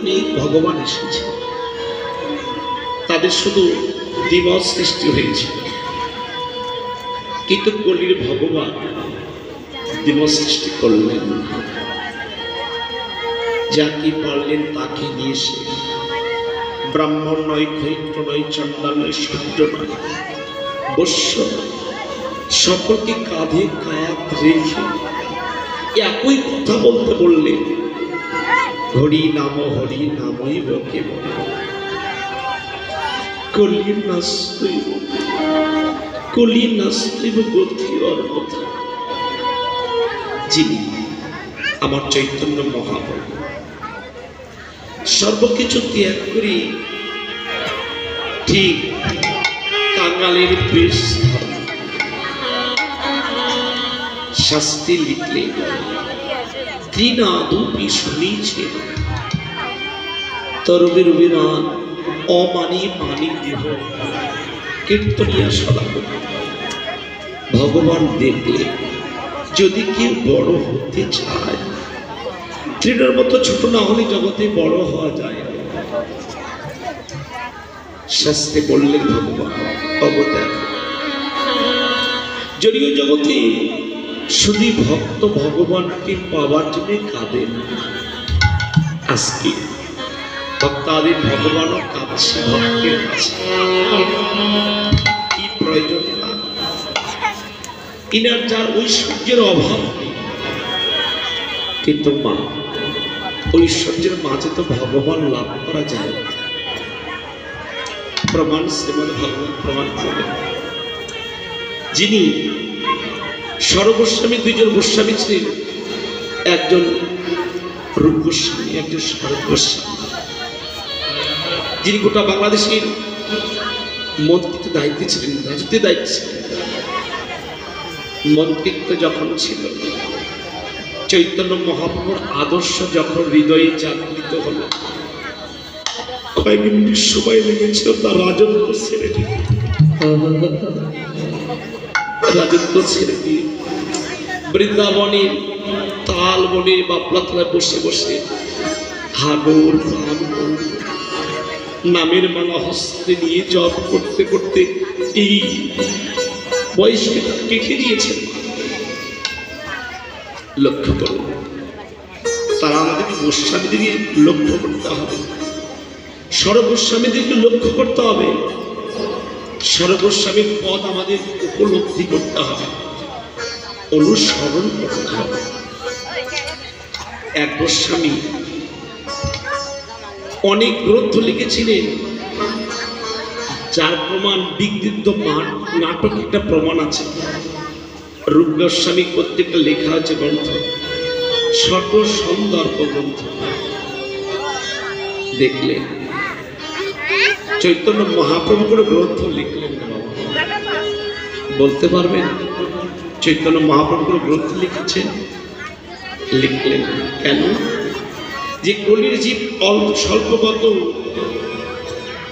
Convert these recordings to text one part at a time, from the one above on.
অনেক ভগবান এসেছে, তাদের শুধু দ্বিমত সৃষ্টি হয়েছে, কিন্তু কলির ভগবান দ্বিমত সৃষ্টি করলেন না। যাকে পারলেন তাকে নিয়ে এসে, ব্রাহ্মণ নয়, ক্ষত্র নয়, চণ্ডাল নয়, শূদ্র নয়, বৈশ্য নয়, সকলকে কাঁধে কাঁধ রেখে একই কথা বলতে বললেন, হরি নামই বকে বলে কলি নাস্তিব গতি অর্বথা। যিনি আমার চৈতন্য মহাপ্রভু সর্বকিছু ত্যাগ করি ঠিক কাঙালের বেশ শাস্তি লিখলে ত্রিনাদুপি শুনিছে তরবের অভিমান অমানি মানি দেহ কীর্তনিয়া সদা। ভগবান দেখলে যদি কেউ বড় হতে চায়, তৃণের মতো ছোট না হলে জগতে বড় হওয়া যায়। শাস্ত্রে বললেন ভগবান অবতার, যদিও জগতে শুধু ভক্ত ভগবানকে পাওয়ার জন্য কাঁদেন, আজকে ভক্তাদের ভগবানও কাঁদছে ভক্তের কাছে। কি প্রয়োজন না, ইনার যার ঐশ্বর্যের অভাব নেই, কিন্তু মা ঐশ্বর্যের মাঝে তো ভগবান লাভ করা যায়। প্রমাণ শ্রীমদ ভগবান প্রমাণ করলেন, যিনি সর্বগোস্বামী, দুইজন গোস্বামী ছিলেন, একজন রূপ গোস্বামী, একজন শরৎ গোস্বামী, যিনি গোটা বাংলাদেশের মন্ত্রিত্ব দায়িত্বে ছিলেন, রাজত্বের দায়িত্বে ছিলেন। মন্ত্রিত্ব যখন ছিল, চৈতন্য মহাপ্রভুর আদর্শ যখন হৃদয়ে জাগৃত হল, কয়েক মিনিট সময় লেগেছিল তার রাজত্ব ছেড়ে দিয়ে, রাজত্ব ছেড়ে দিয়ে বৃন্দাবনের তাল বনে বাপলা তলায় বসে বসে হাগর প্রাণ নামের মালা হস্তে নিয়ে জপ করতে করতে এই বয়সকে কেটে দিয়েছেন। লক্ষ্য করুন, তারা আমাদেরকে গোস্বামীদেরকে লক্ষ্য করতে হবে, সর্বগোস্বামীদেরকে লক্ষ্য করতে হবে, সর্বগোস্বামীর পদ আমাদের উপলব্ধি করতে হবে, অনুসরণ করতে হবে। এক গোস্বামী অনেক গ্রন্থ লিখেছিলেন, যার প্রমাণ বিগৃহীত নাটক একটা প্রমাণ আছে। রূপ গোস্বামী প্রত্যেকটা লেখা আছে গ্রন্থ, ছোট সন্দর্ভ গ্রন্থ। দেখলে চৈতন্য মহাপ্রভু কোনো গ্রন্থ লিখলেন না, বলতে পারবেন চৈতন্য মহাপ্রভু কোনো গ্রন্থ লিখেছেন? লিখলেন কেন? যে কলির জীব স্বল্পগত,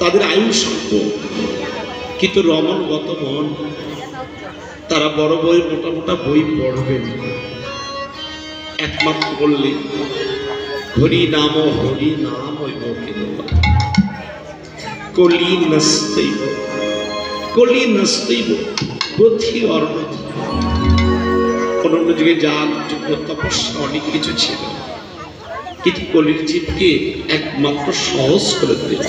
তাদের আয়ু স্বল্প, কিন্তু রমণগত মন, তারা বড় বই মোটা মোটা বই পড়বেন। একমাত্র বললেন হরি নাম ওই বকে কলি নস্তৈব গতি অর্ণতি। অন্য যুগে যাগ যুগ তপস্যা অনেক কিছু ছিল, কিন্তু কলির জীবকে একমাত্র সহজ করে দিল।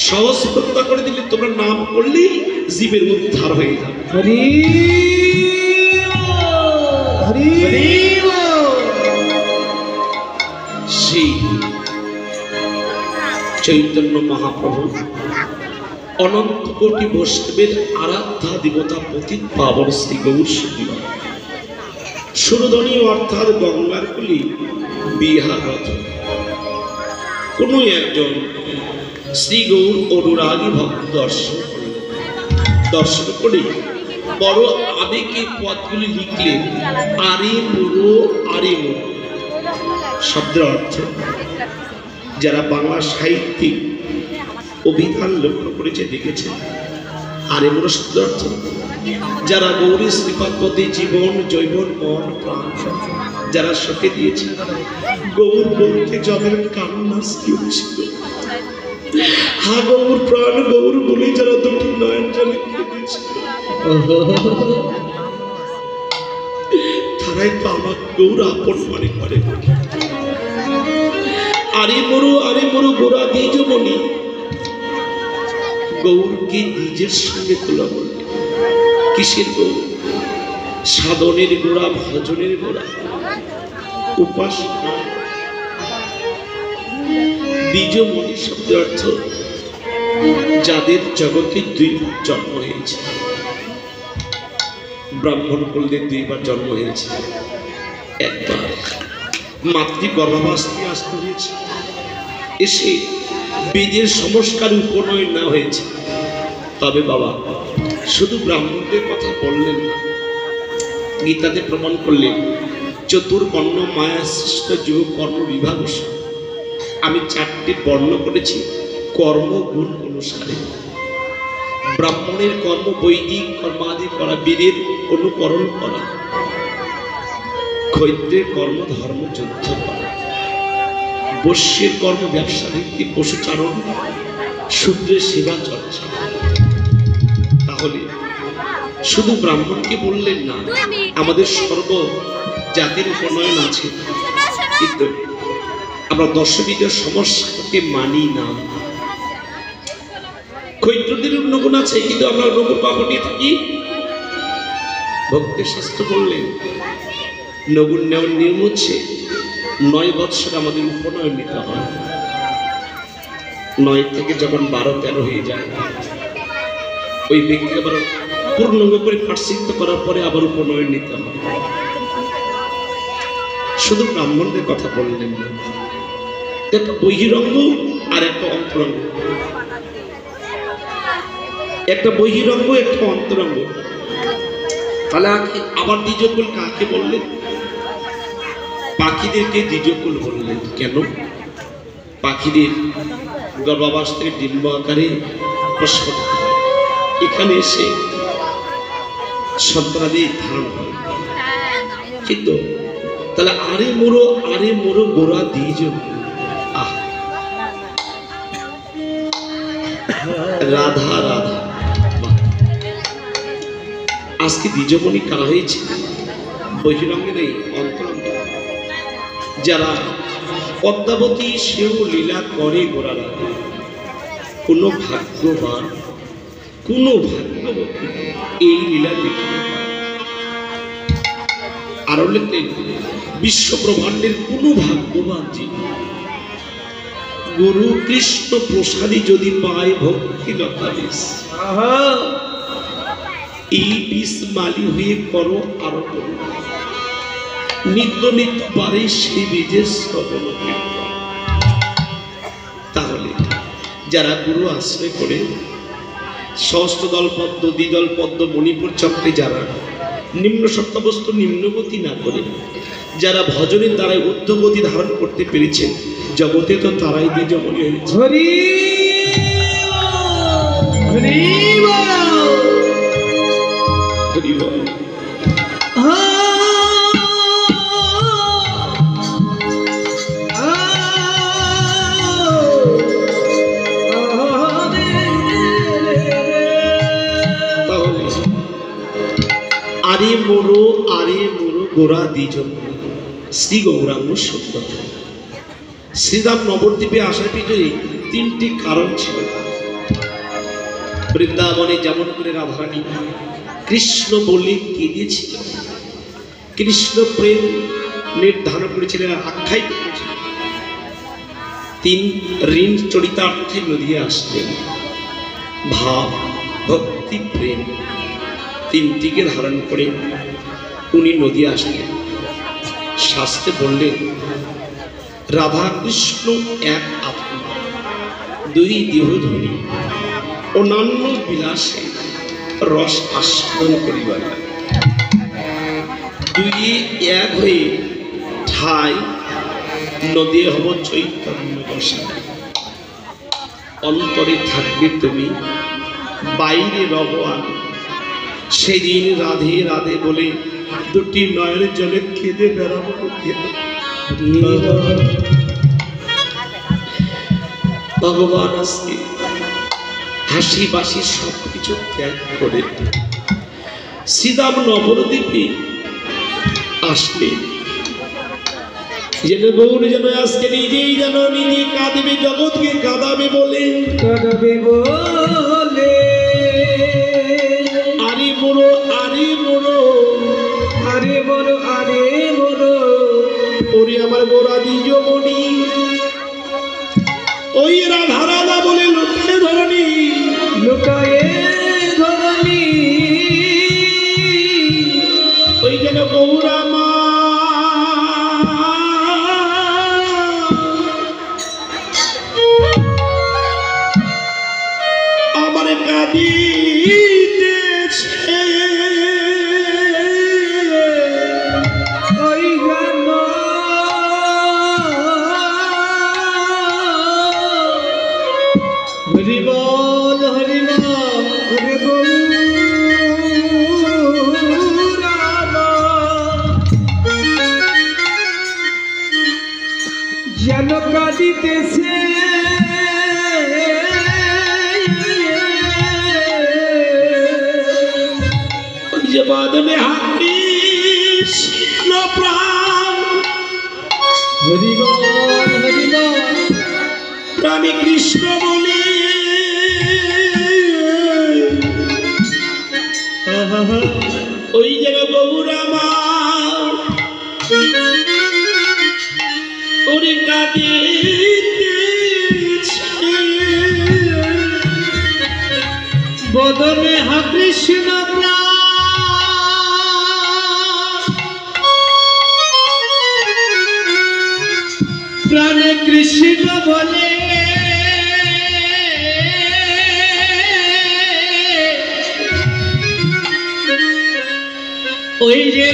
সহজ হত্যা করে দিলে তোমরা নাম করলেই জীবের উদ্ধার হয়ে যাবে। সেই চৈতন্য মহাপ্রভু অনন্ত কোটি বৈষ্ণবের আরাধ্যা দেবতা পতিত পাবন শ্রী গৌর সুরধনী অর্থাৎ গঙ্গার কুলি বিহাররত কোন একজন শ্রী গৌর অনুরাগী ভক্ত দর্শন করে বড় আবেগে পদগুলি লিখলেন। আরে মুরো আরে মুরো শব্দের অর্থ যারা বাংলা সাহিত্যিক অভিধান লক্ষ্য করেছে দেখেছে। আরে মুরো শব্দের অর্থ যারা গৌরী শ্রীপাদ পদে জীবন জৈবন মন প্রাণ যারা শোকে দিয়েছে, গৌর বলতে যাদের কান্না স্থির ছিল, হা গৌর প্রাণ গৌর বলে যারা দুটি নয়ন জলে কেঁদেছিল, তারাই তো আমার গৌর আপন মনে করে। আরে মরু গোরা দ্বিজমণি গৌরকে নিজের সঙ্গে তোলা বলবে। কিসের গৌর? সাধনের গোড়া, ভজনের গোড়া, উপাসনা। দ্বিজমণি শব্দের অর্থ যাদের জগতে দুইবার জন্ম হয়েছে। ব্রাহ্মণ কুলদের দুইবার জন্ম হয়েছে, একবার মাতৃ গর্ভাবস্থায় আসতে হয়েছে, এসে বীজের সংস্কার উপনয়ন না হয়েছে। তবে বাবা শুধু ব্রাহ্মণদের কথা বললেন না, গীতাতে প্রমাণ করলেন চতুর্বর্ণ মায়া সৃষ্ট যোগ কর্ম বিভাগ। আমি 4টি বর্ণ করেছি কর্মগুণ অনুসারে। ব্রাহ্মণের কর্ম বৈদিক কর্মাদি করা, বীরের অনুকরণ করা, ক্ষত্রিয়ের কর্ম ধর্ম যুদ্ধ করা, বৈশ্যের কর্ম ব্যবসা ভিত্তিক পশুচারণ, শূদ্রের সেবা চর্চা। তাহলে শুধু ব্রাহ্মণকে বললেন না, আমাদের সর্ব জাতির উপনয়ন আছে, কিন্তু আমরা দশবিধের সমস্যাকে মানি না। ক্ষত্রিয়দের নগুণ আছে, কিন্তু আমরা নগুণ পাবো নিয়ে থাকি। ভক্তের শাস্ত্র বললেন নগুণ নেওয়ার নিয়ম হচ্ছে 9 বৎসর আমাদের উপনয়ন নিতে হয়। 9 থেকে যখন 12-13 হয়ে যায়, ওই ব্যক্তি আবার পূর্ণাঙ্গ করে প্রায়শ্চিত্ত করার পরে আবার উপনয়ন নিতে হয়। শুধু ব্রাহ্মণদের কথা বললেন না, একটা বহিরঙ্গ আর একটা অন্তরঙ্গ, একটা বহিরঙ্গ একটা অন্তরঙ্গ। তাহলে আবার দ্বিজকুল কাকে বললেন? পাখিদেরকে দ্বিজকুল বললেন। কেন? পাখিদের গর্ভাবস্থায় ডিম্ব আকারে প্রসব হয়, এখানে এসে সন্তানাদি ধারণ হয়। কিন্তু তাহলে আরে মোরো গোরা দ্বিজকুল। আহ, রাধা রাধা। আজকে দ্বিজমণি কারা হয়েছে? বহিরঙ্গে নেই, অন্তরঙ্গে। যারা পদ্মাবতী সেও লীলা করে গোরা রাধা। কোন ভাগ্যবান, কোন ভাগ্যবতী এই লীলা দেখে। আরো লিখলেন বিশ্ব ব্রহ্মাণ্ডের কোন ভাগ্যবান জীব গুরু কৃষ্ণ প্রসাদী যদি পায় ভক্তি লতা বিষ, এই বিষ মালি হয়ে করো আরো করো, নিত্য নিত্য পারে সেই বীজের শ্রবণ কীর্তন। তাহলে যারা গুরু আশ্রয় করে সহস্রদল পদ্ম, দ্বিদল পদ্ম, মণিপুর চক্রে যারা নিম্ন সত্তাবস্তু নিম্নগতি না করে, যারা ভজনের দ্বারাই ঊর্ধ্বগতি ধারণ করতে পেরেছেন, জগতে তো তারাই দ্বিজমণি হয়েছে। হরি হরি হরি বল। আরে মোরো গোরা দ্বিজমণি শ্রী গৌরাঙ্গ সত্য। শ্রীরাম নবদ্বীপে আসার পিছনে 3টি কারণ ছিল। বৃন্দাবনে যেমন করে রাধারানী কৃষ্ণ বলে কেঁদেছিল, কৃষ্ণ প্রেম নির্ধারণ করেছিলেন, আখ্যায়িত করেছিলেন। 3 ঋণ চরিতার্থে নদী আসলেন, ভাব ভক্তি প্রেম, 3টিকে ধারণ করে উনি নদী আসলেন। শাস্ত্রে বললেন রাধা কৃষ্ণ এক আত্মা, 2 দেহধনী, অন্যান্য বিলাসে রস আস্বাদন করিবার, 2 এক হয়ে ঠাই নদী হব চৈতন্য বসা। অন্তরে থাকবে তুমি, বাইরে রব আমি। সেদিন রাধে রাধে বলে দুটি নয়নের জলে কেঁদে বেড়াবো কেন? ভগবান আজকে হাসি বাসি সবকিছু ত্যাগ করে শ্রীধাম নবদ্বীপে আসলে যেন গৌর যেন আজকে নিজেই যেন নিজে কাঁদবে, জগৎকে কাঁদাবে বলে আরে বড়ো আরে বড়ো আরে বড়ো আরে বড়ো ওরে আমার গোরা দ্বিজমণি ওই রাধা রাধা বলে লোকায়ে ধরণী লোকায়ে ধরণী ওই যেন গৌরা মা আমার কাঁদিতেছে ওই যেন হরি বল হরি বল হরে যেন কাঁদিতেছে যে বাদনে হাতি প্রাণ হরি বল হরি বল প্রাণী কৃষ্ণ বলে ওই যেন গৌরা মা ওরে কাঁদিতেছে বদনে হা কৃষ্ণ প্রাণে কৃষ্ণ বলে ওই যে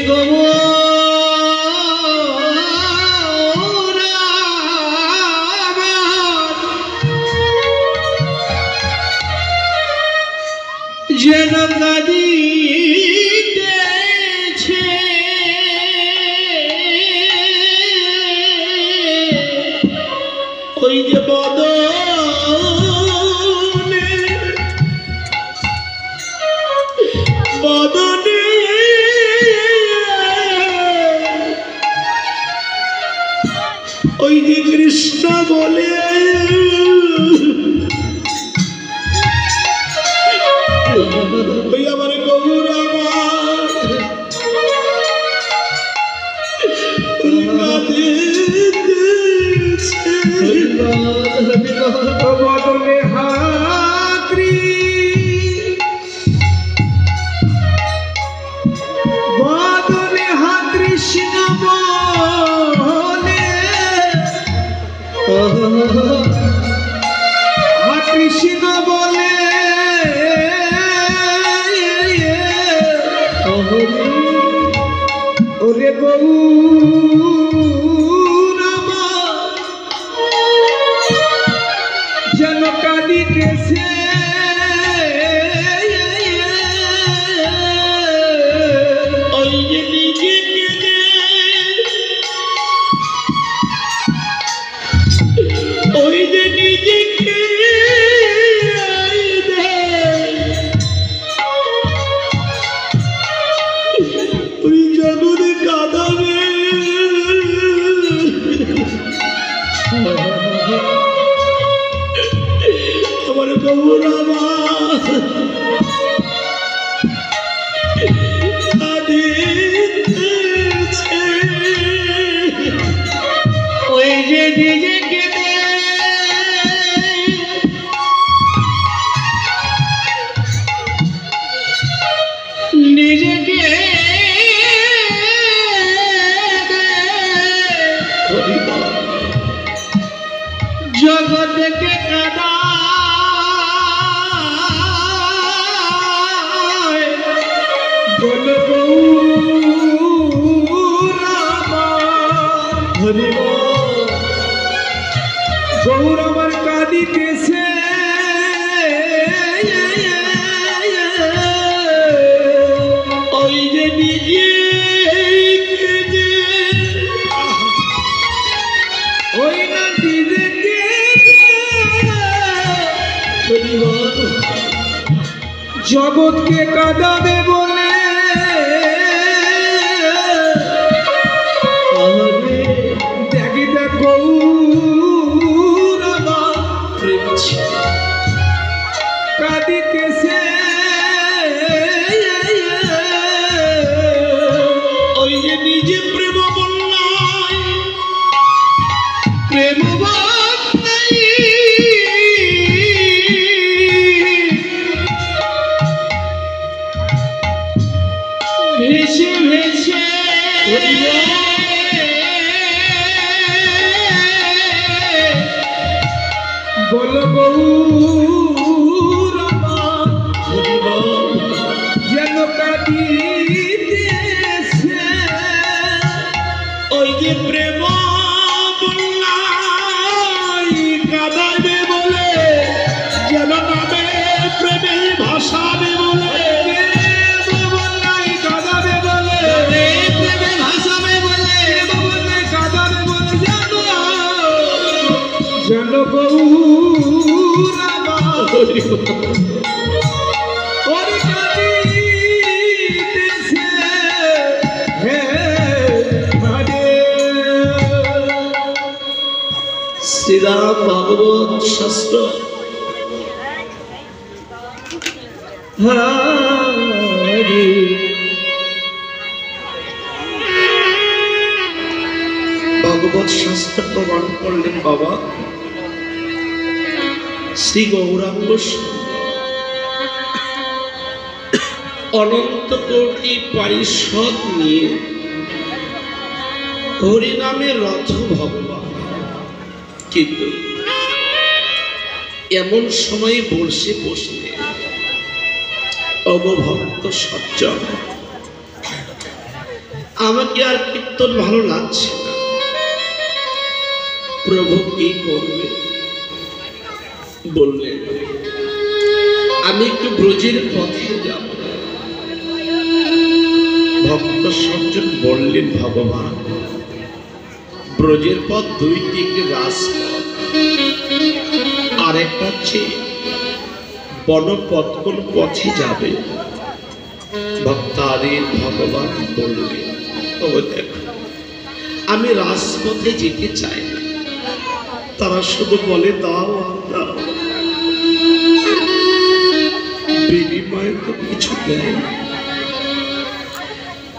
যেন কাঁদিতেছে ওই যে বদনে বদনে ওই যে কৃষ্ণ বলে ওই আমার গৌরা মা বদনে হাত্রি বদনে হাতৃষ্ণ বলে হাতৃষ্ণ বলে ওরে গৌরামা যেন কাঁদিতেছে ওই যে নিজে কেঁদে ওই যে নিজে ওই জগতে কাঁদাবে আমার গৌরা মা ওই যে নিজেকে নিজেকে জগৎকে কাঁদায় বল গৌরামা হরি গৌর আমার কাঁদিতেছে ওই যে নিজে জগৎকে কাঁদাবে বলে দেখি দেখো কাঁদিতেছে ওই যে নিজে প্রেম বললাই প্রেম ভেসে ভেসে বল গৌরমা যেন কাঁদিতেছে ওই যে প্রেম বললাই কাঁদাবে বলে যেন নামে প্রেমে ভাসাবে বলে যেন গৌরমা ওরে কাঁদিতেছে হে হরে। শ্রীরাম ভাগবত শাস্ত্র হরে ভাগবত শাস্ত্র প্রমাণ করলেন বাবা শ্রী গৌরাঙ্গ অনন্ত কোটি পারিষদ নিয়ে হরিনামের রথ ভগবান, কিন্তু এমন সময় বসে বসলে অবভক্ত সজ্জন আমাকে আর কীর্তন ভালো লাগছে না, প্রভু কি করবে? বললেন আমি একটু ব্রজের পথে যাব। ভক্ত সজ্জন বললেন ভগবান ব্রজের পথ দুইটি, একটি রাজপথ আর একটা হচ্ছে বনপথ, কোন পথে যাবে? ভক্তারের ভগবান বললেন ও দেখো আমি রাজপথে যেতে চাই না, তারা শুধু বলে দাও আর দাও, বিনিময়ে তো কিছু দেয় না।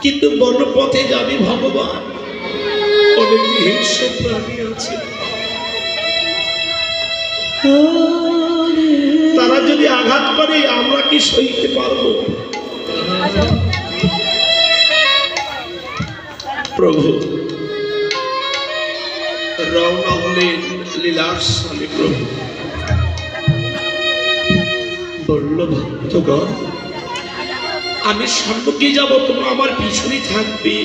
কিন্তু বনপথে যাবি ভগবান, অনেক হিংস্র প্রাণী আছে, তারা যদি আঘাত করে আমরা কি সইতে পারবো? প্রভু রওনা হলেন লীলার সালে। প্রভু বলল ভক্তগণ আমি সম্মুখে যাব, তোমরা আমার পিছনে থাকবে।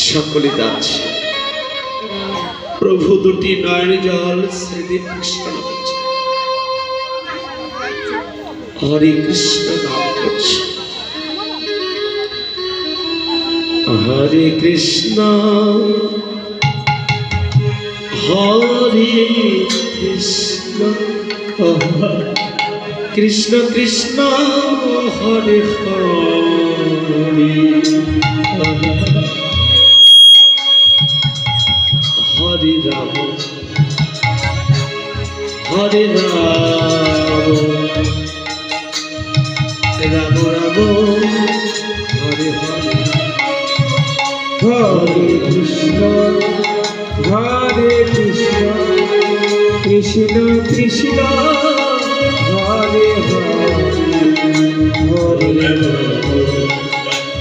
সকলে যাচ্ছে, প্রভু দুটি নয়ন জল সেদিন কৃষ্ণ নামছে, হরে কৃষ্ণ নাম করছে, হরে কৃষ্ণ হরে কৃষ্ণ কৃষ্ণ কৃষ্ণ হরে হরে হরে রাম হরে রাম রাম রাম হরে হরে হরে কৃষ্ণ কৃষ্ণ কৃষ্ণ হরে হরে হরে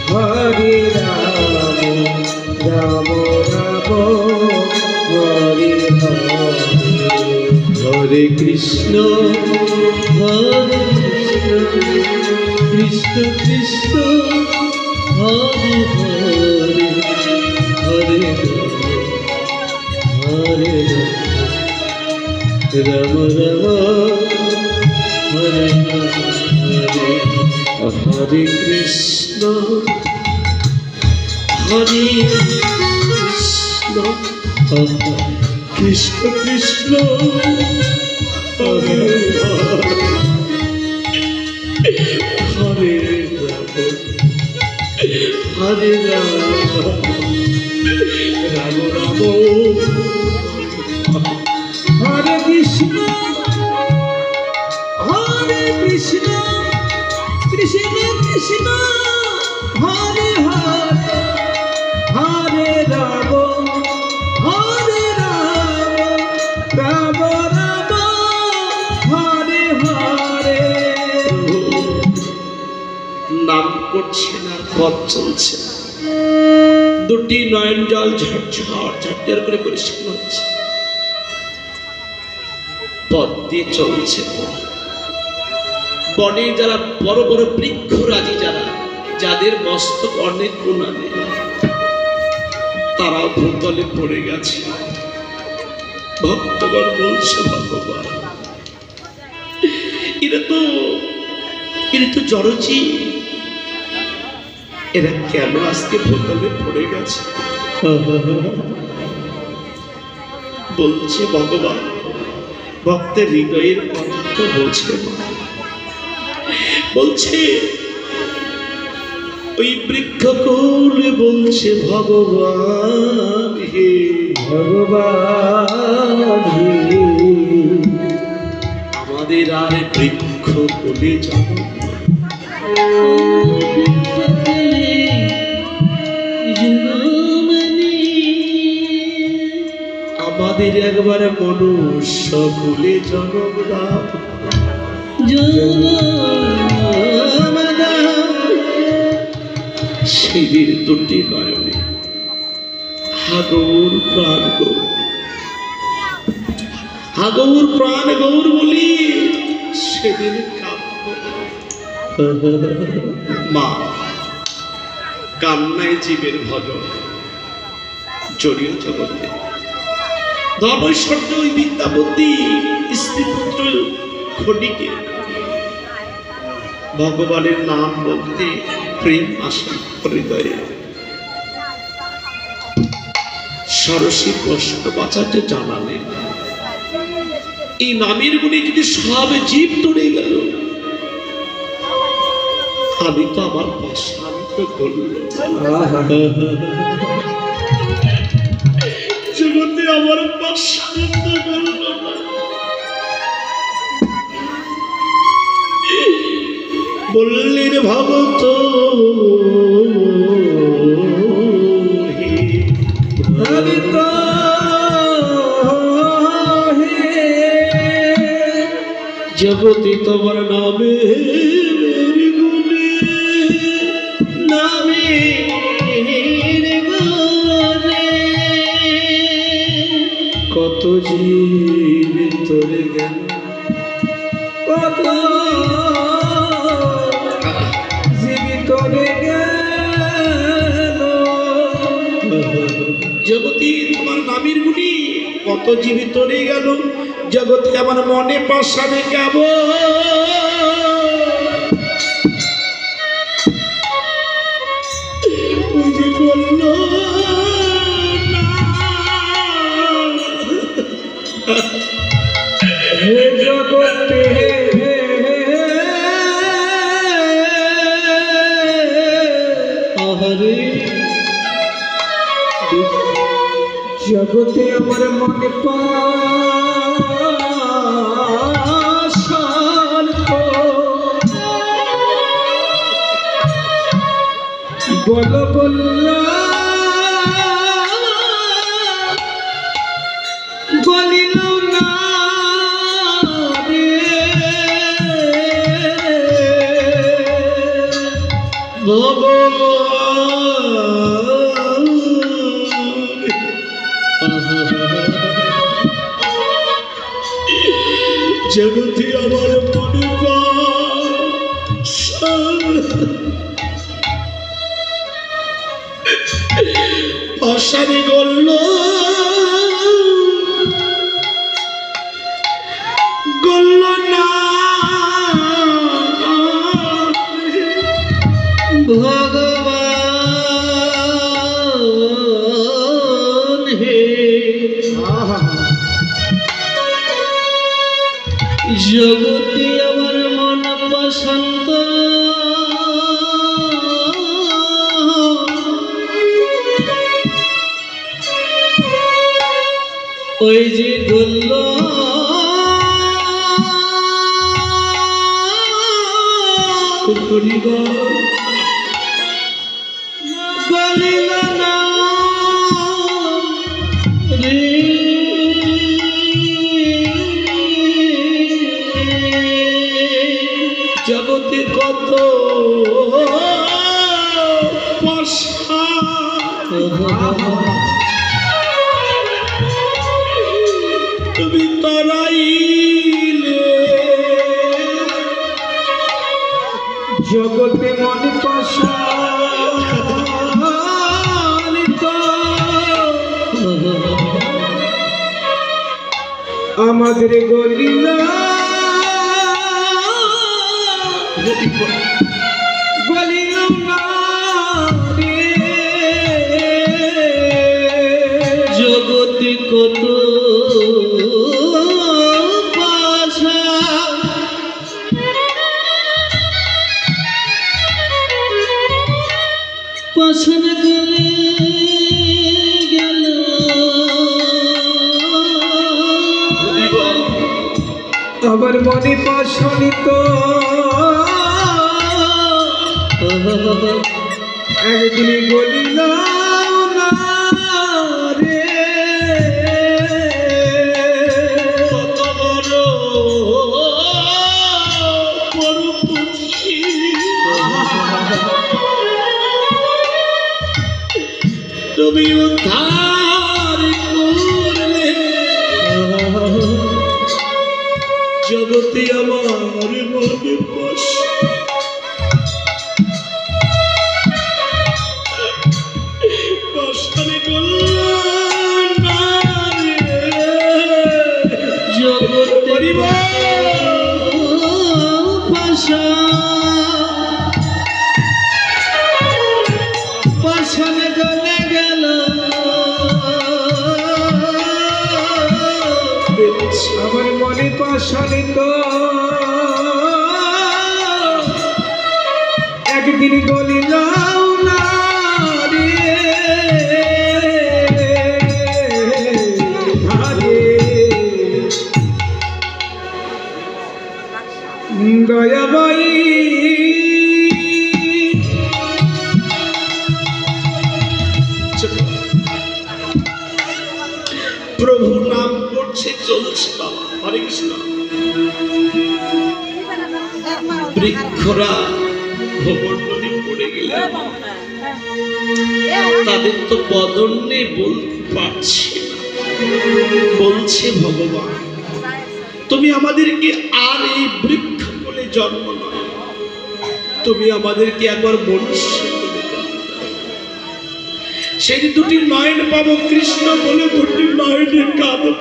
হরে রাম রাম রাম হরে হরে হরে কৃষ্ণ কৃষ্ণ কৃষ্ণ হরে হরে হরে হরে রাম রাম হরে হরে হরে কৃষ্ণ কৃষ্ণ কৃষ্ণ কৃষ্ণ হরে হরে হরে রাম রাম রাম হরে কৃষ্ণ কৃষ্ণ কৃষ্ণ হরে হরে হরে রাম রাম রাম হরে হরে। নাম করছে না, পথ চলছে, দুটি নয়ন জল ঝরঝর ঝরঝর করে পরিষ্কার হচ্ছে, পথ দিয়ে চলছে। বনে যারা বড় বড় বৃক্ষরাজি, যারা যাদের মস্তক অনেক গুণা নেই, তারা ভূতলে পড়ে গেছে। ভক্তগণ বলছে ভগবান এরা তো জড়জি, এরা কেন আজকে ভূতলে পড়ে গেছে? বলছে ভগবান ভক্তের হৃদয়ের কথা তো বোঝে না। বলছে ওই বৃক্ষকুল বলছে ভগবান হে ভগবান আমাদের আর বৃক্ষকুলে যাব আমাদের একবার মনুষ্য কুলে জনম দাও, সেদিন দুটি নয়নে হাগর প্রাণ গৌর, হাগর প্রাণ গৌর বলি সেদিন মা কান্নায় জীবের ভজন জড়িয়ে জগতে। ধর্মৈশ্বর্য ওই বিদ্যাপতি স্ত্রীপুত্র খনিকে ভগবানের নাম বলতে প্রেম আসে হৃদয়ে। ষোড়শী প্রশ্ন বাঁচাতে জানালেন এই নামের গুণে যদি সব জীব তরে গেল, আমি তো আমার শান্ত করল জগতে আমার শান্ত করল না। বললেন ভগত জগতে তোমার নামে নামে কত জীব তোরে গেল, কত জীবিত গেল। জগতে তোমার নামের গুণী কত জীবিত রয়ে গেল, জগতে আমার মনে পাশানে যাব বলল হে জগতে আহারে জগতে আমার মনে পাশান বল বলিল না রে ভগবান জগতে আমার মনে পাশানে গল্ল গল্ল না ভগবান হে জগতে আমার মন পছন্দ ওই যে ধরল বলিল না রে জগতে কত পশা তুমি তরাইলে জগতে মনে পাশানিত আমাদের গলিল গলিল না রে জগতে কত পাশা পাশান গলে গেল আমার মনে পাশানিত একদিন গলিল না রে কত বড় পরপুঁথি তুমি উদ্ধার করলে জগতে আমার মনে পাশা পাশানে গেল না রে জগতে পাশা পাশানে গলে গেল আমার মনে পাশানিত একদিন গলিল না রে দয়াবাই প্রভু নাম করছে চলছে বাবা হরে কৃষ্ণ বৃক্ষরা ভবনডলি পড়ে গেলে তাদের তো বদন নেই বলতে পারছি না বলছে ভগবান তুমি আমাদেরকে আর এই বৃক্ষ বলে জন্ম নয় তুমি আমাদেরকে একবার মনুষ্য বলে জন্ম দাও সেই দুটি নয়ন পাবো কৃষ্ণ বলে দুটি নয়নে কাঁদব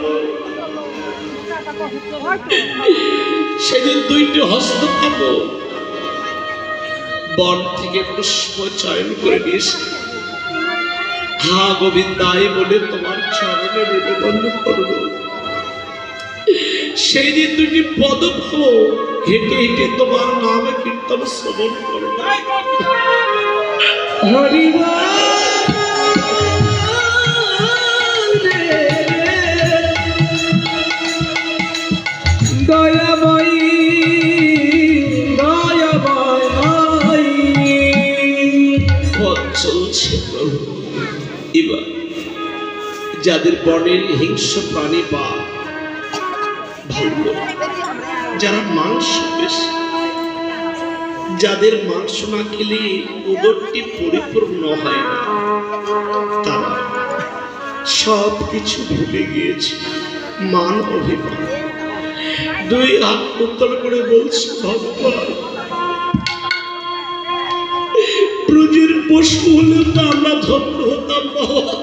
সেদিন দুইটি হস্ত পাবো বন থেকে পুষ্প চয়ন করে নিয়েছে হা গোবিন্দাই বলে তোমার চরণে নিবেদন করব সেই দিন দুটি পদ পাবো হেঁটে হেঁটে তোমার নাম কীর্তন শ্রবণ করব হরি দয়াময়ী দয়াময়ী পথ চলছে প্রভু এবার যাদের বনের হিংস্র প্রাণী বা ভালো যারা মাংস বেশি যাদের মাংস না খেলে উদরটি পরিপূর্ণ হয় না তারা সব কিছু ভুলে গিয়েছে মান অভিমান দুই হাত উত্তর করে বলছে ভগবান ব্রজের পশু হলে তো আমরা ধন্য হতাম বাবা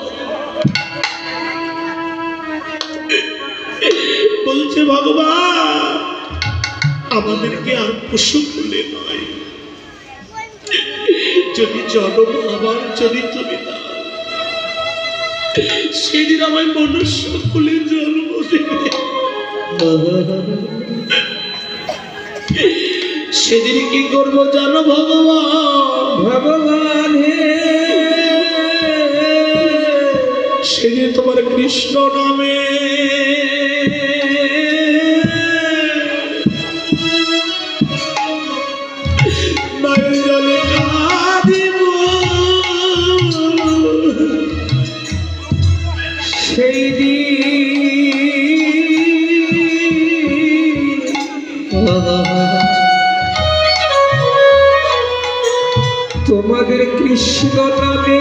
বলছে ভগবান আমাদেরকে আর পশু বলে নয় যদি জন্ম আবার যদি তুমি না সেদিন আমায় মনুষ্য কুলে জন্ম দেবে। সেদিন কি করবো জানো ভগবান? ভগবান হে, সেদিন তোমার কৃষ্ণ নামে নয়ন জলে কাঁদিব। সেই দিন তোমাদের কৃষ্ণ নামে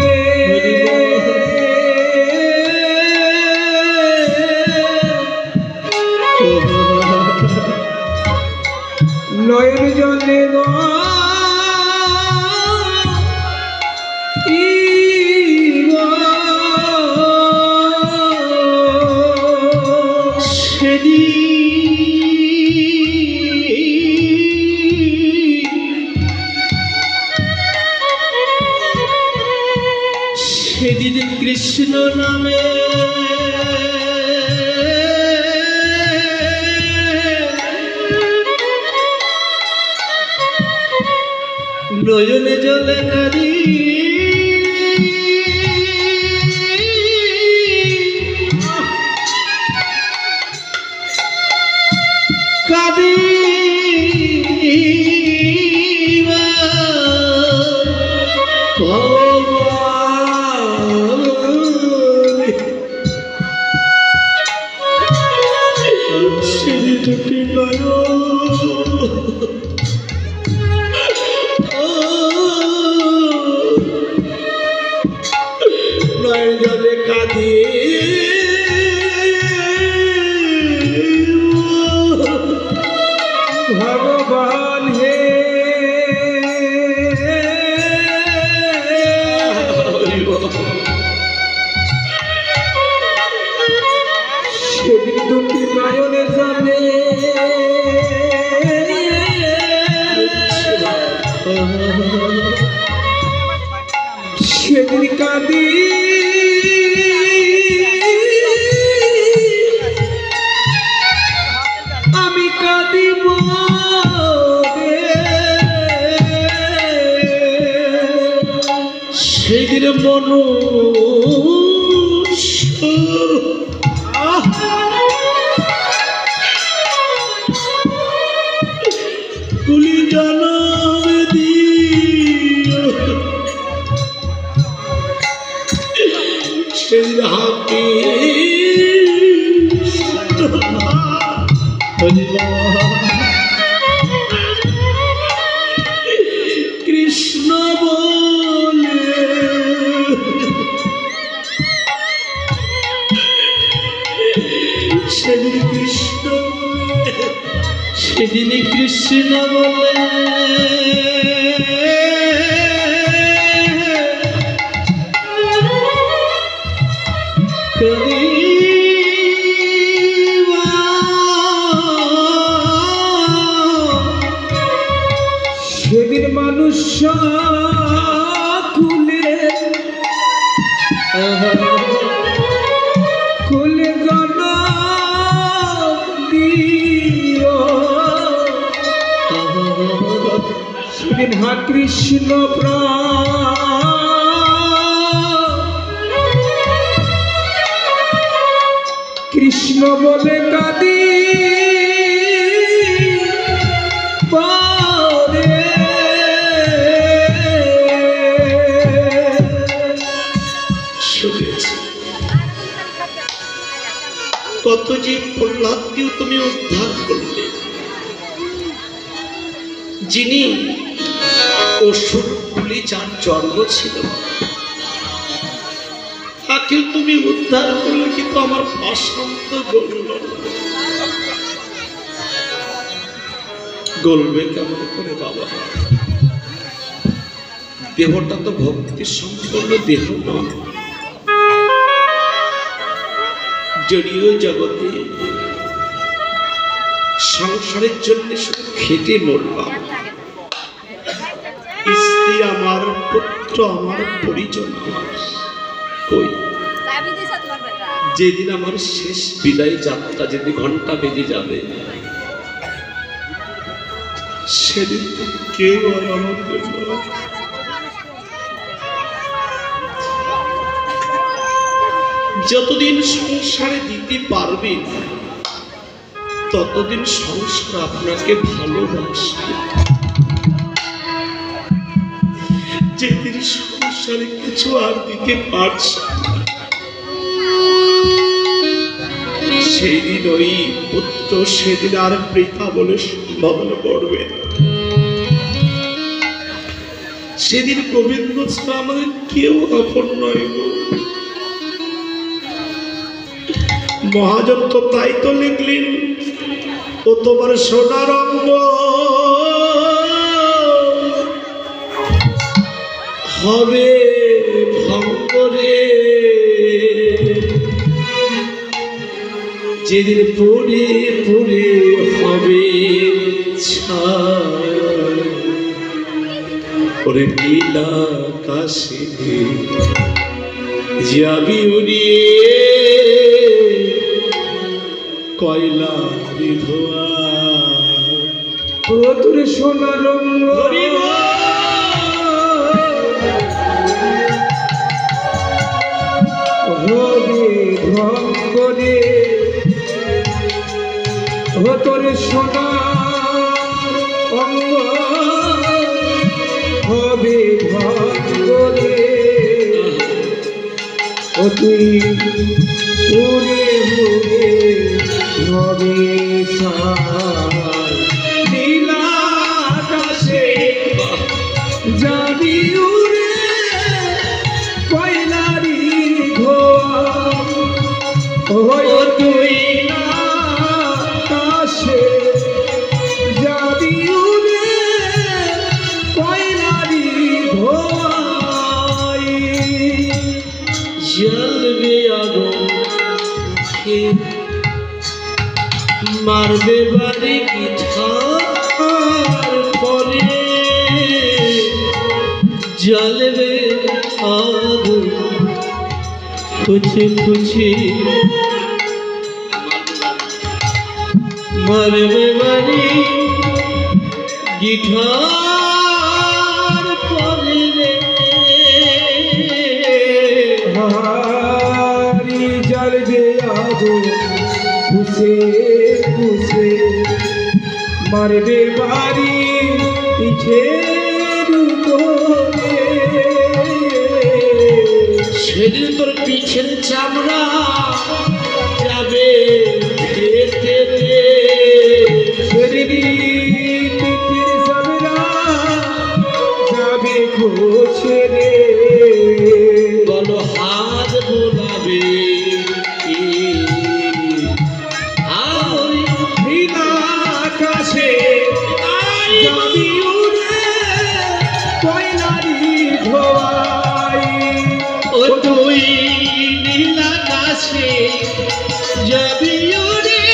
নয়ন জলে সেদিন কৃষ্ণ নামে নয়নে জলে কাঁদি। কাঁদি সেদিন দুটি নয়ন জলে কাঁদি। ভগবান হে, সেদিন দুটি নয়নে জলে সেদিন কাঁদি। আমি কাঁদিব সেদিন মনুষ্য কুলি জনম দিও। সেদিন হাপি কৃষ্ণ বলে সেদিন কৃষ্ণ বলে সেদিন কৃষ্ণ বলে সেদিন মানুষ কুলে কুলে জন্ম দিও। সেদিন হা কৃষ্ণ কৃষ্ণ বলে কাঁদি পরে। কত যে প্রহ্লাদকেও তুমি উদ্ধার করলে, যিনি অসুর কুলে যার জন্ম ছিল তাকে তুমি উদ্ধার করলে, কিন্তু আমার অশান্ত গলবে কেমন করে বাবা? দেহটা তো ভক্তি সম্পন্ন দেহ নয়। জড়িয়ে জগতে সংসারের জন্য শুধু খেটে মরলাম। স্ত্রী আমার, পুত্র আমার, পরিজন আমার, কই যেদিন আমার শেষ বিদায় যাত্রা, যেদিন ঘন্টা বেজে যাবে, সেদিন কেউ আর আমার জন্য যতদিন সংসারে দিতে পারবেন ততদিন সংসার আপনাকে ভালোবাসবে। যেদিন সংসারে কিছু আর দিতে পারছে না, সেদিন ওই পুত্র সেদিন আর বৃথা বলে সম্ভাবনা করবে না। সেদিন গোবিন্দ ছাড়া আমাদের কেউ আপন নয় গো। মহাজন তো তাই তো লিখলেন, ও তোমার সোনার অঙ্গ হবে ভঙ্গ রে, যেদিন পুরে পুরে হবে ছাই। ওরে নীল আকাশে যাবি উড়িয়ে কয়লা ধোয়া, ও তোর সোনার রঙ হবে ভঙ্গ রে, ও তোর সোনার অঙ্গ হবে ভঙ্গ রে, ও তুই উড়ে উড়ে হবে ছাই। নীল আকাশে যাবি উড়ে কয়লারি ধোয়া, ও তুই আকাশে যাবি উড়ে কয়লারি ধোয়া। জ্বলবে আগুন মারবে বাড়ি গিঠার পরে, জ্বলবে আগুন খুঁজে খুঁজে মারবে বাড়ি গিঠার পরে রে। হারি জ্বলবে আগুন খুশে খুশে মারবে বাড়ি পিঠের উপরে, সেদিন তোর পিছের চামড়া যাবে ফেটে রে, সেদিন পিঠের চামড়া যাবে খসে রে, বলো হাত বোলাবে নীল আকাশে যাবি উড়ে কয়লারি ধোয়াই, ও তুই নীল আকাশে যাবি উড়ে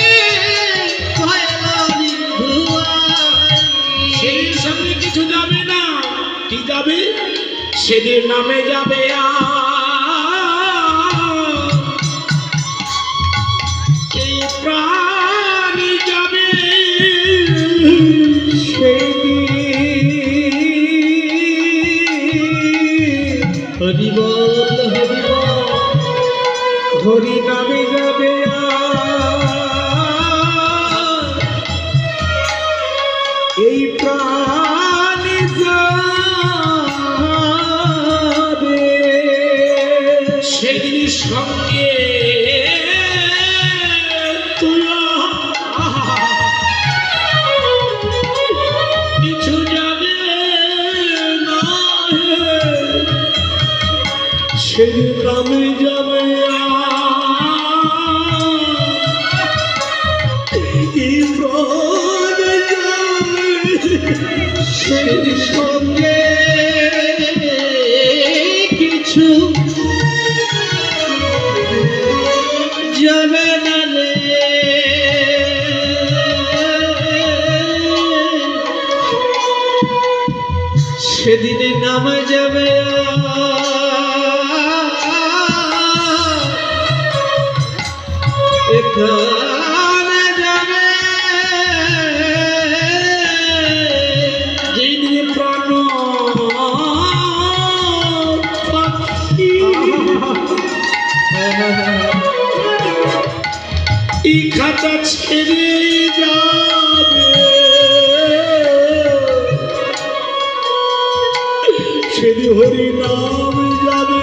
কয়লারি ধোঁয়ায়। সেই সঙ্গে কিছু যাবে না, কি যাবে? সেদিন নামে যাবে এই প্রাণ যাবে, হরি বল হরি বল, হরি নামে যাবে এই প্রাণ যাবে, সেদিন সঙ্গে তুই কিছু যাবে না, সেদিন নামে যাবে এই প্রাণ যাবে, সেদিন সঙ্গে কিছু যাবে না রে। সেদিনে নামে যাবে প্রাণে যাবে যেই দিনে প্রাণ পাখি এই খাঁচা ছেড়ে যাবে, সেদিন হরি নাম যাবে,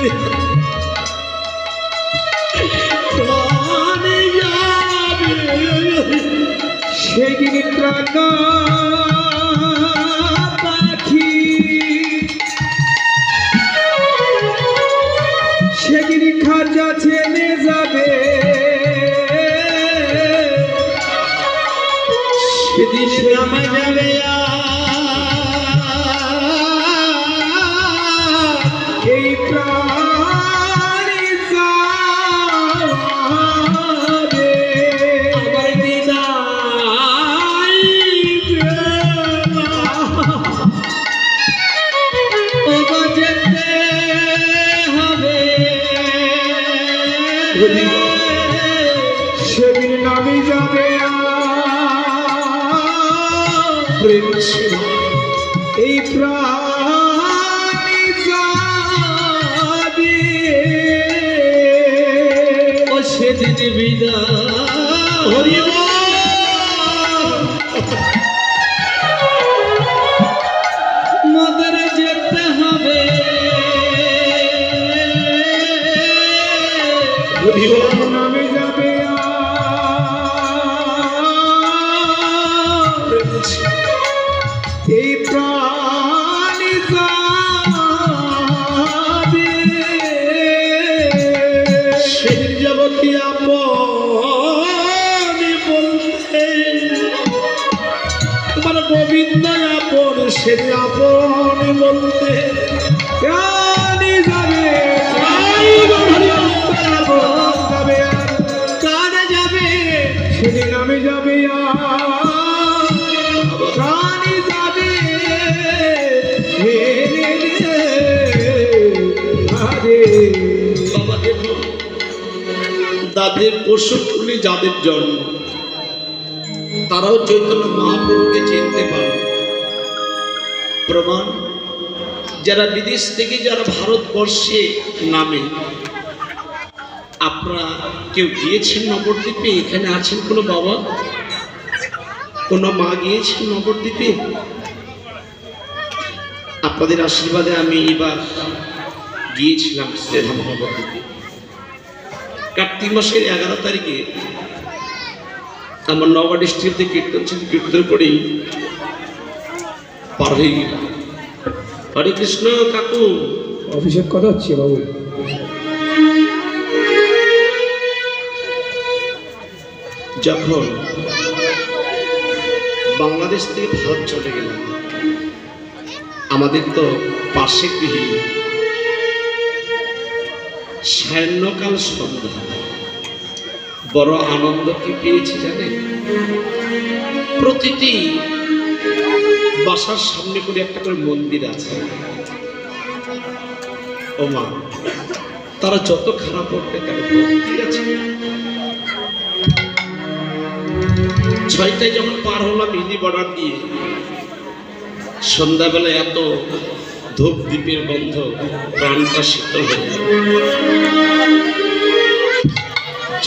প্রাণে যাবে, সেদিন প্রাণ পাখি সেদিন খাঁচা ছেড়ে যাবে, সেদিন নামে যাবে এই প্রাণী যাবে আমার বিদায় ওগো যেতে হবে সেদিন নামে যাবে প্রেম ছিল এই প্রাণী যাবে ও সেদিন বিদায় হরি মদের যেতে হবে নামে যাবে এই প্রাণী যাবে সেদিন যাব কি আপনি বলতে তোমার গোবিন্দ আপন সেদিন আপনি বলতে প্রাণী যাবে যাবে কানে যাবে সেদিন নামে যাবে প্রাণী যাবে হে রে রে আরে বাবা দেখুন তাদের পশুগুলি যাদের জন্ম তারাও চৈতন্য মহাপ্রভুকে চিনতে পারে। প্রমাণ যারা বিদেশ থেকে যারা ভারতবর্ষে নামে, আপনারা কেউ গিয়েছেন নবদ্বীপে? এখানে আছেন কোনো বাবা, কোনো মা গিয়েছেন নবদ্বীপে? আপনাদের আশীর্বাদে আমি এবার গিয়েছিলাম শ্রীধাম নবদ্বীপে। কার্তিক মাসের 11 তারিখে আমার নওগাঁ ডিস্ট্রিক্টে কীর্তন ছিল, কীর্তন করেই পার হয়ে গেলাম। হরে কৃষ্ণ কাকু। অভিষেক কথা হচ্ছে বাবু যখন বাংলাদেশ থেকে ভারত চলে গেলাম, আমাদের তো পাশে গৃহী সায়ন্যকাল সন্ধ্যা, বড় আনন্দ কি পেয়েছি জানেন? প্রতিটি বাসার সামনে করে একটা করে মন্দির আছে। ও মা, তারা যত খারাপ করতে তারা মন্দির আছে। 6টায় যখন পার হলাম হিন্দি বর্ডার দিয়ে, সন্ধ্যাবেলা এত ধূপ দ্বীপের গন্ধ, প্রাণটা শীতল হয়ে গেল।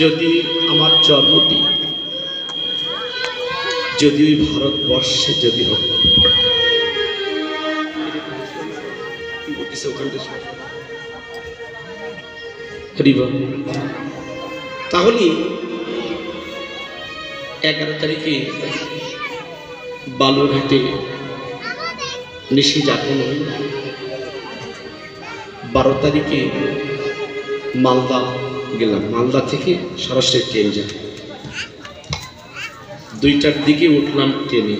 যদি আমার জন্মটি যদি ওই ভারতবর্ষে যদি হতো, তাহলে 11 তারিখে বালুরঘাটে নিশি যাপন হইল, 12 তারিখে মালদা গেলাম, মালদা থেকে সরাসরি ট্রেন যায়, 2টার দিকে উঠলাম ট্রেনে।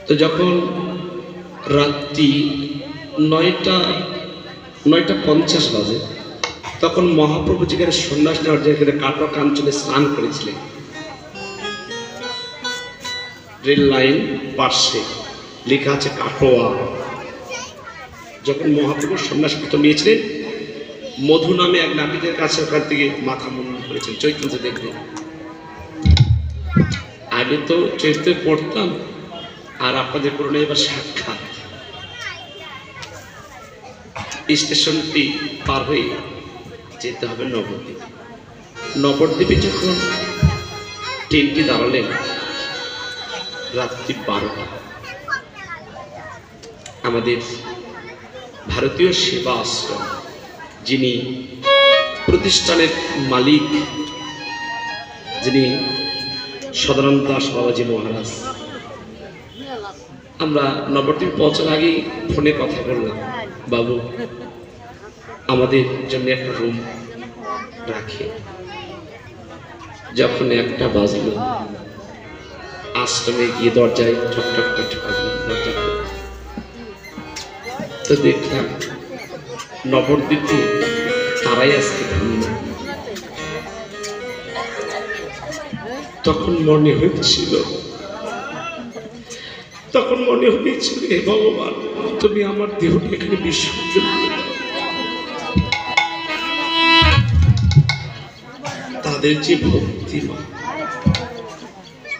তো যখন রাত্রি 9:50 বাজে, তখন মহাপ্রভু যেখানে সন্ন্যাস নেওয়ার যেখানে কাটক অঞ্চলে স্নান করেছিলেন, রেল লাইন পার্শ্বে লেখা আছে কাটোয়া। যখন মহাপ্রভু সন্ন্যাস নিয়েছিলেন মধু নামে এক নাপিতের কাছে ওখান থেকে মাথা মুন্ডন করেছেন। চৈত্রতে দেখবেন, আগে তো চৈত্রে পড়তাম, আর আপনাদের পুরনো এবার সাক্ষাৎ। স্টেশনটি পার হয়ে যেতে হবে নবদ্বীপ। নবদ্বীপে যখন ট্রেনটি দাঁড়ালেন রাত্রি 12টা, আমাদের ভারতীয় সেবা আশ্রম যিনি প্রতিষ্ঠানের মালিক, যিনি সদানন্দ দাস বাবাজি মহারাজ, আমরা নবদ্বীপ পৌঁছার আগেই ফোনে কথা বললাম, বাবু আমাদের জন্য একটা রুম রাখে। যখন 1টা বাজলো, আশ্রমে গিয়ে দরজায় ঠকঠক করে ঠকালাম, দরজা খুলে। তো দেখলাম নবদ্বীপে তারাই আজকে ধন্য। তখন মনে হয়েছিল হে ভগবান, তুমি আমার দেহটা এখানে বিসর্জন দিয়ে দাও। তাদের যে ভক্তি, মা,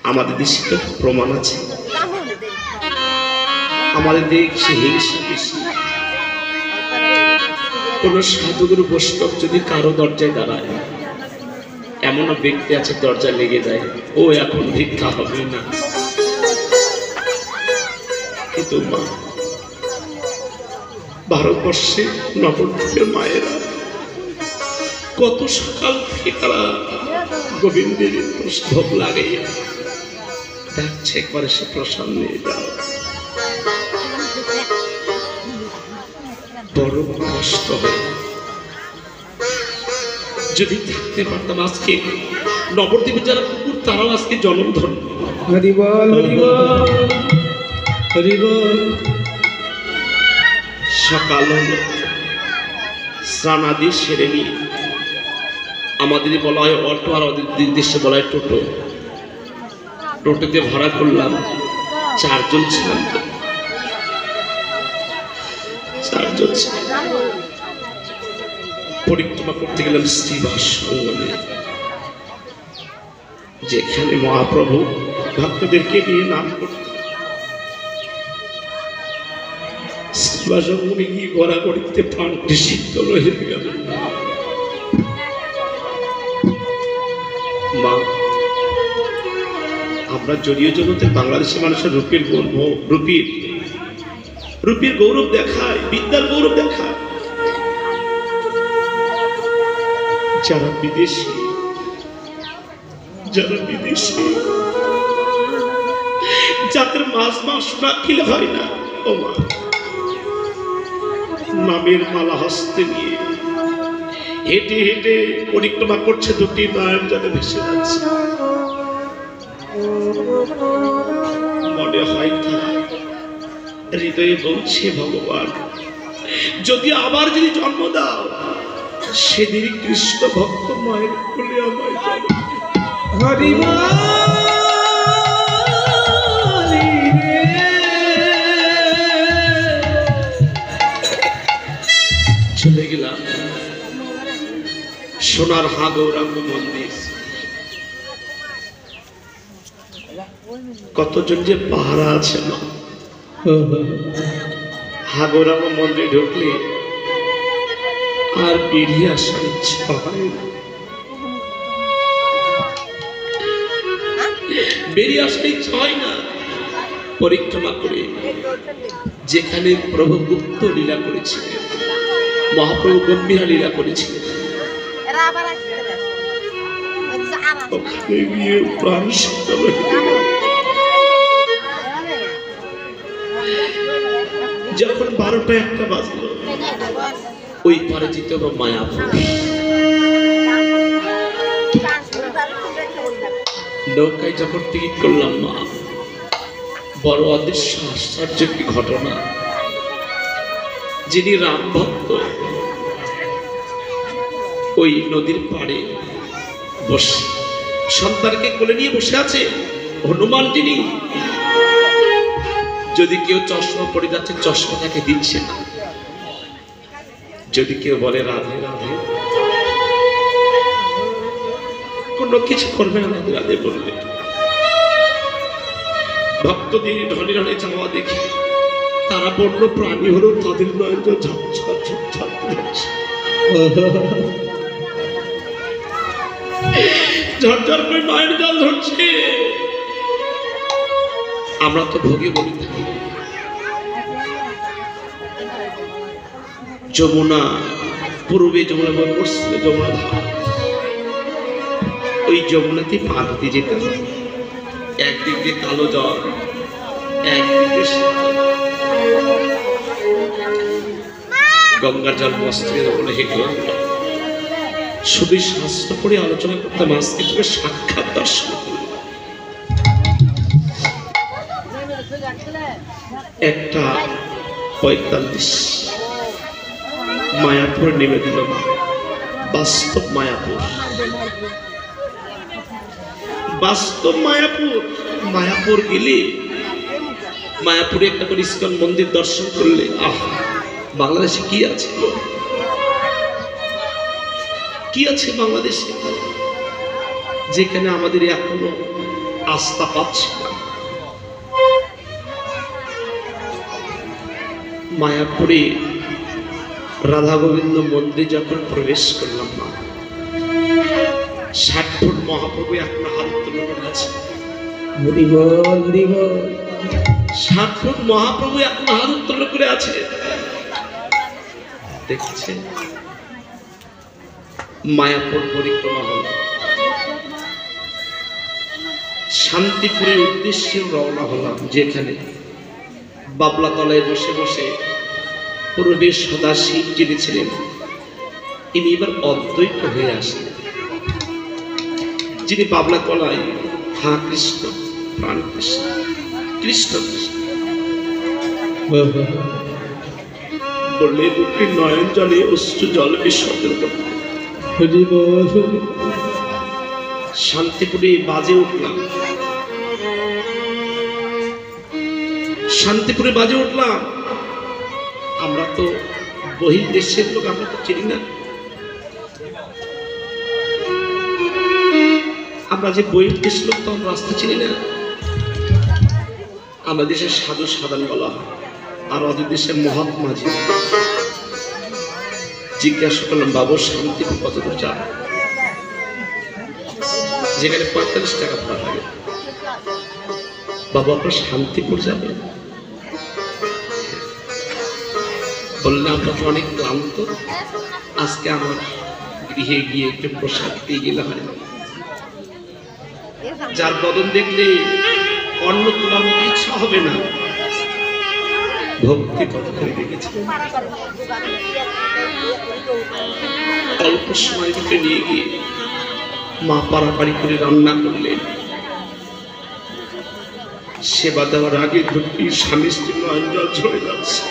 আমাদের দেশে তো প্রমাণ আছে, আমাদের দেশে হিংসা বেশি। কোন সাধুগুরু বৈষ্ণব যদি কারো দরজায় দাঁড়ায়, এমনও ব্যক্তি আছে দরজা লেগে যায়, ও এখন ভিক্ষা হবে না। কিন্তু মা, ভারতবর্ষে নবদ্বীপের মায়েরা কত সকাল থেকে তারা গোবিন্দের ভোগ লাগাইয়া দেখছে, একবারে সে প্রসাদ নিয়ে যাও। বড় কষ্ট হয়। যদি থাকতে পারতাম আজকে নবদ্বীপে যারা কুকুর, তারাও আজকে জন্ম ধন্য। হরি বল, হরি বল, হরি বল। সকাল হলো, স্নান আদি সেরে নিয়ে আমাদের বলা হয় অটো, আর ওদের দেশে বলা হয় টোটো। টোটোতে ভাড়া করলাম, 4 জন ছিলাম। তো 4 জন ছিলাম, পরিক্রমা করতে গেলাম শ্রীবাস অঙ্গনে, যেখানে মহাপ্রভু ভক্তদেরকে নিয়ে নাম করতেন। শ্রীবাস অঙ্গনে গিয়ে গড়াগড়িতে প্রাণটি শীতল হয়ে গেল। মা, আমরা জড়িয়ে জগতের বাংলাদেশের মানুষের রূপের গর্ব, রূপের গৌরব দেখায়, বিদ্যার গৌরব দেখায়। যারা বিদেশি, যাদের মাস না খেলে হয় না, ও মা, নামের মালা হস্তে নিয়ে হেঁটে হেঁটে পরিক্রমা করছে, 2টি নয়ন জলে ভেসে যাচ্ছে। মনে হয় তারা হৃদয়ে বলছে, ভগবান যদি আবার যদি জন্ম দাও, সেদিন কৃষ্ণ ভক্ত মায়ের কোলে আমায় জন্ম। হরি বল, চলে গেলাম সোনার গৌরাঙ্গ মন্দির। কতজন যে পাহারা আছে না, গৌরাঙ্গ মন্দিরে ঢুকলে আর বেরিয়ে আসার ইচ্ছা হয় না। বেরিয়ে আসতে ইচ্ছা হয় না। পরিক্রমা করে যেখানে প্রভু গুপ্ত লীলা করেছিলেন, মহাপ্রভু গম্ভীরা লীলা করেছিলেন, ওখানে গিয়ে প্রাণ শীতল হয়ে গেল। যখন 12টা 1টা বাজলো, ওই পারে যেতে হবে মায়াপুর। নৌকায় যখন টিকিট করলাম, মা, বড় অদৃশ্য আশ্চর্য একটি ঘটনা। যিনি রাম ভক্ত, ওই নদীর পাড়ে বসে সন্তানকে কোলে নিয়ে বসে আছে। হনুমান যিনি, যদি কেউ চশমা পড়ে যাচ্ছে, চশমা তাকে দিচ্ছে না। যদি কেউ বলে রাধে রাধে, কোনো কিছু করবে না রাধে রাধে বললে। ভক্তদের ঢনে ঢনে যাওয়া দেখি তারা বন্য প্রাণী হলেও তাদের নয় তো ঝরঝর ঝরঝর করছে, ঝরঝর করে মায়ের জল ধরছে। আমরা তো ভোগে বলি থাকি। যমুনা পূর্বে যমুনা বই পড়ছিল, যমুনা ধার, ওই যমুনাতে পা দিতে যেতাম। একদিক দিয়ে কালো জল, একদিক দিয়ে গঙ্গার জল মস্তিষ্কে বলে হেঁটে শুধু শাস্ত্র পড়ে আলোচনা করতাম। আজকে তোকে সাক্ষাৎ দর্শন করলাম। 1:45 মায়াপুর নেমে দিল মা। বাস্তব মায়াপুর, বাস্তব মায়াপুর। মায়াপুর গেলে মায়াপুরে একটা করে ইস্কন মন্দির দর্শন করলে আহা, বাংলাদেশে কি আছে, কি আছে বাংলাদেশে যেখানে আমাদের এখনো আস্থা পাচ্ছে না। মায়াপুরে রাধা গোবিন্দ মন্দির যখন প্রবেশ করলাম না, 60 ফুট মহাপ্রভু এখনো হাত তুলে আছে। 60 ফুট মহাপ্রভু এখনো হাত উত্তোলন করে আছে। দেখছে মায়াপুর পরিক্রমা হল। শান্তিপুরের উদ্দেশ্যে রওনা হলাম, যেখানে বাবলা তলায় বসে বসে পূর্বে সদাশিব যিনি ছিলেন, ইনি এবার অদ্বৈত হয়ে আসলেন। যিনি বাবলা তলায় হা কৃষ্ণ, প্রাণ কৃষ্ণ, কৃষ্ণ কৃষ্ণ বললে দুটি নয়ন জলে অশ্রু জল বিসর্জন করতে। শান্তিপুরে বাজে উঠলাম, শান্তিপুরে বাজে উঠলাম। আমরা তো বহির্দেশের লোক, আমরা তো চিনি না। আমরা যে বহির্দেশের লোক তো আমরা রাস্তা চিনি না। আমাদের দেশের সাধু সাধারণ বলা হয়, আর ওদের দেশের মহাত্মা জি। জিজ্ঞাসা করলাম, বাবু শান্তিপুর কত দূর যাবে? যেখানে 45 টাকা ভাড়া লাগে। বাবু আপনার শান্তিপুর যাবে? বললেন আমরা তো অনেক ক্লান্ত, আজকে আমার গৃহে গিয়ে একটু প্রসাদ পেয়ে গেলে হয় না। যার বদন দেখলে অন্ন তোলার মতো ইচ্ছা হবে না। ভক্তি কত করে দেখেছে। অল্প সময় ভিতরে নিয়ে গিয়ে মা পাড়াপাড়ি করে রান্না করলেন। সেবা দেওয়ার আগে ধরতে স্বামী স্ত্রী নয়ন জল ঝরে যাচ্ছে।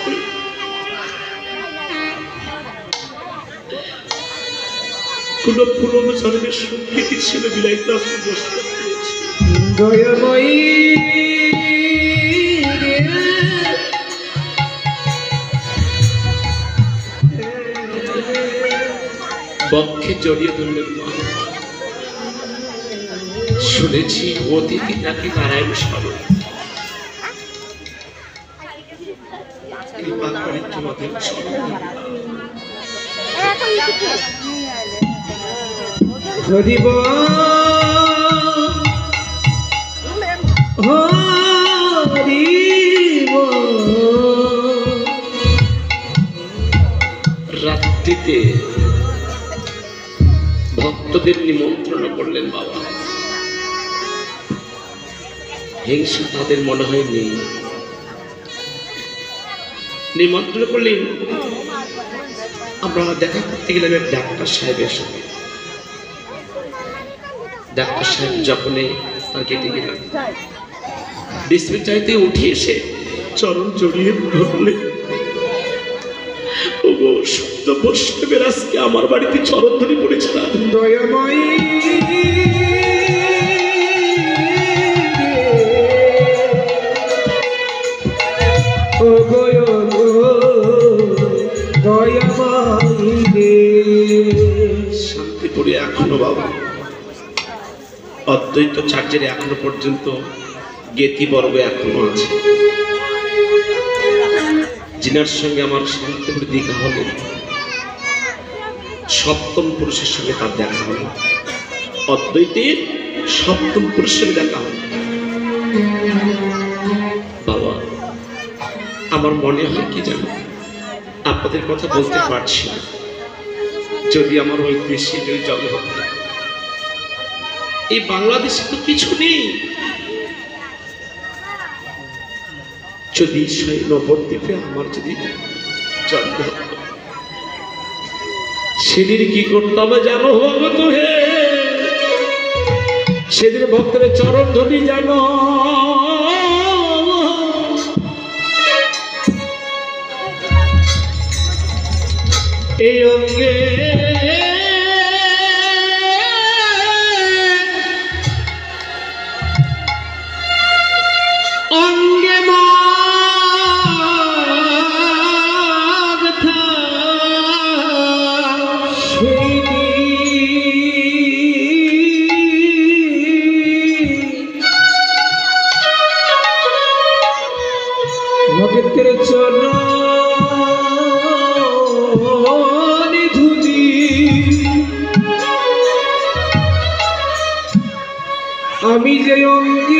কোন পুরনো জন্মের সংগীতি ছিল বিলাইতে আসতে বসতে দয়াময়ী বক্ষে জড়িয়ে ধরলেন মা। শুনেছি অতিথি নাকি নারায়ণ স্বরূপ। কৃপা করে তোমাদের হরিব হরিব। রাত্রিতে ভক্তদের নিমন্ত্রণ করলেন বাবা। হিংসা তাদের মনে হয় নেই। নিমন্ত্রণ করলেন। আমরা দেখা করতে গেলাম এক ডাক্তার সাহেবের সঙ্গে। ডাক্তার সাহেব যখনই তার কেটে গেলাম, ডিসপেন্সারিতে উঠে এসে চরণ জড়িয়ে ধরলে, ওগো শুদ্ধ বৈষ্ণবের আজকে আমার বাড়িতে চরণ ধরে পড়েছে না। দয়াময়ী ও গো দয়াময়ী শোনো বাবা, অদ্বৈত চার্চের এখনো পর্যন্ত জ্ঞাতিবর্গ এখনো আছে, যিনার সঙ্গে আমার শান্তিপুরে দেখা হলো, সপ্তম পুরুষের সঙ্গে তার দেখা হলো, অদ্বৈতের সপ্তম পুরুষের দেখা হলো। বাবা, আমার মনে হয় কি জানো, আপনাদের কথা বলতে পারছি না, যদি আমার ওই দেশে যদি জন্ম হতো। এই বাংলাদেশে তো কিছু নেই, যদি সেই নবদ্বীপে আমার যদি জন্ম হতো, সেদিন কি করতাম জানো ভগত হে, সেদিন ভক্তের চরণ ধরি জানো, এই অঙ্গে অঙ্গে মাগথা সেই ভক্তের চরণ আমি যে অঙ্গে